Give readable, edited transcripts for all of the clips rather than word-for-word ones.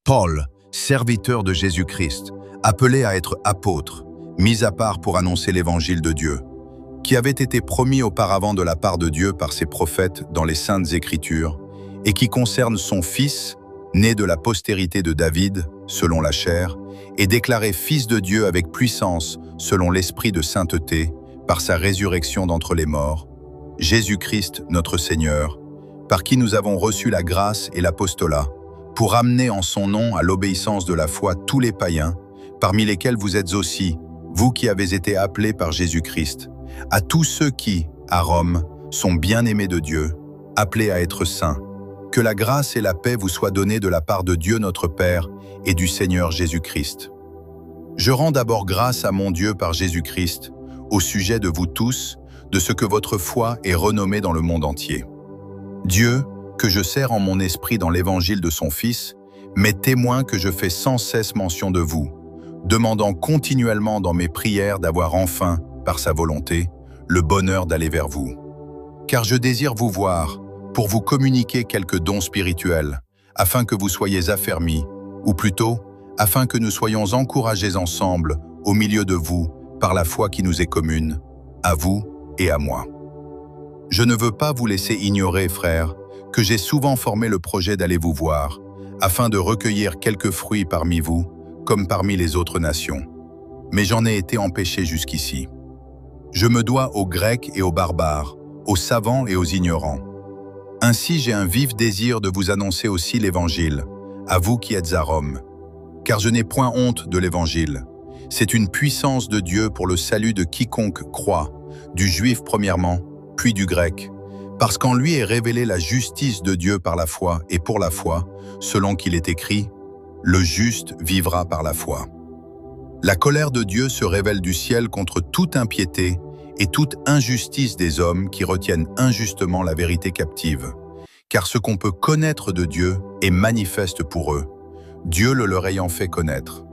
Paul, serviteur de Jésus-Christ, appelé à être apôtre, mis à part pour annoncer l'évangile de Dieu, qui avait été promis auparavant de la part de Dieu par ses prophètes dans les Saintes Écritures, et qui concerne son Fils, né de la postérité de David, selon la chair, et déclaré Fils de Dieu avec puissance, selon l'Esprit de sainteté, par sa résurrection d'entre les morts, Jésus-Christ notre Seigneur, par qui nous avons reçu la grâce et l'apostolat, pour amener en son nom à l'obéissance de la foi tous les païens, parmi lesquels vous êtes aussi, vous qui avez été appelés par Jésus-Christ, à tous ceux qui, à Rome, sont bien-aimés de Dieu, appelés à être saints. Que la grâce et la paix vous soient données de la part de Dieu notre Père et du Seigneur Jésus-Christ. Je rends d'abord grâce à mon Dieu par Jésus-Christ, au sujet de vous tous, de ce que votre foi est renommée dans le monde entier. Dieu, que je sers en mon esprit dans l'évangile de son Fils, m'est témoin que je fais sans cesse mention de vous, demandant continuellement dans mes prières d'avoir enfin, par sa volonté, le bonheur d'aller vers vous. Car je désire vous voir, pour vous communiquer quelques dons spirituels, afin que vous soyez affermis, ou plutôt, afin que nous soyons encouragés ensemble, au milieu de vous, par la foi qui nous est commune, à vous et à moi. Je ne veux pas vous laisser ignorer, frères, que j'ai souvent formé le projet d'aller vous voir, afin de recueillir quelques fruits parmi vous, comme parmi les autres nations. Mais j'en ai été empêché jusqu'ici. Je me dois aux Grecs et aux barbares, aux savants et aux ignorants. Ainsi j'ai un vif désir de vous annoncer aussi l'Évangile, à vous qui êtes à Rome. Car je n'ai point honte de l'Évangile. C'est une puissance de Dieu pour le salut de quiconque croit, du juif premièrement, puis du grec, parce qu'en lui est révélée la justice de Dieu par la foi et pour la foi, selon qu'il est écrit, « Le juste vivra par la foi ». La colère de Dieu se révèle du ciel contre toute impiété et toute injustice des hommes qui retiennent injustement la vérité captive, car ce qu'on peut connaître de Dieu est manifeste pour eux, Dieu le leur ayant fait connaître.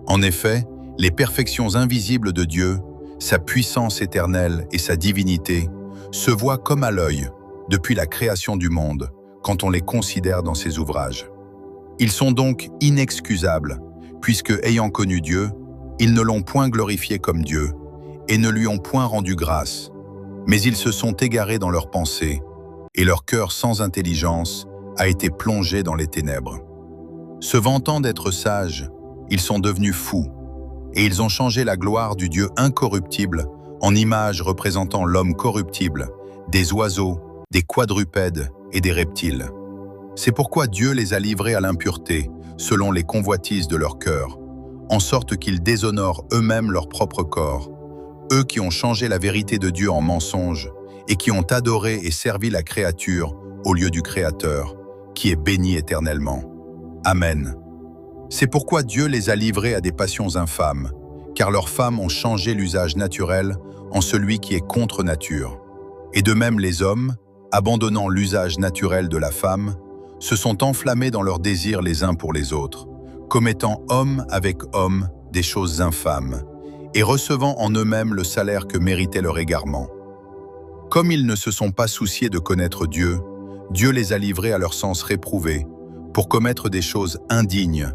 En effet, les perfections invisibles de Dieu, sa puissance éternelle et sa divinité, se voient comme à l'œil, depuis la création du monde, quand on les considère dans ses ouvrages. Ils sont donc inexcusables, puisque, ayant connu Dieu, ils ne l'ont point glorifié comme Dieu, et ne lui ont point rendu grâce, mais ils se sont égarés dans leurs pensées, et leur cœur sans intelligence a été plongé dans les ténèbres. Se vantant d'être sages, ils sont devenus fous, et ils ont changé la gloire du Dieu incorruptible en image représentant l'homme corruptible, des oiseaux, des quadrupèdes et des reptiles. C'est pourquoi Dieu les a livrés à l'impureté, selon les convoitises de leur cœur, en sorte qu'ils déshonorent eux-mêmes leur propre corps, eux qui ont changé la vérité de Dieu en mensonge et qui ont adoré et servi la créature au lieu du Créateur, qui est béni éternellement. Amen. C'est pourquoi Dieu les a livrés à des passions infâmes, car leurs femmes ont changé l'usage naturel en celui qui est contre nature. Et de même les hommes, abandonnant l'usage naturel de la femme, se sont enflammés dans leurs désirs les uns pour les autres, commettant homme avec homme des choses infâmes, et recevant en eux-mêmes le salaire que méritait leur égarement. Comme ils ne se sont pas souciés de connaître Dieu, Dieu les a livrés à leur sens réprouvé, pour commettre des choses indignes,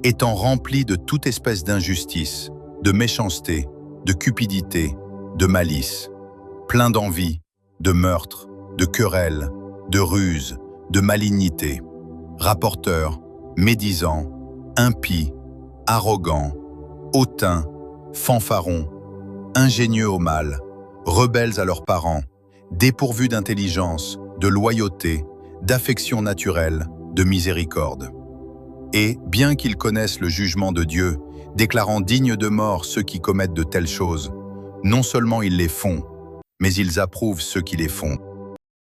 étant remplis de toute espèce d'injustice, de méchanceté, de cupidité, de malice, pleins d'envie, de meurtre, de querelles, de ruse, de malignité, rapporteurs, médisants, impies, arrogants, hautains, fanfarons, ingénieux au mal, rebelles à leurs parents, dépourvus d'intelligence, de loyauté, d'affection naturelle, de miséricorde. Et, bien qu'ils connaissent le jugement de Dieu, déclarant dignes de mort ceux qui commettent de telles choses, non seulement ils les font, mais ils approuvent ceux qui les font.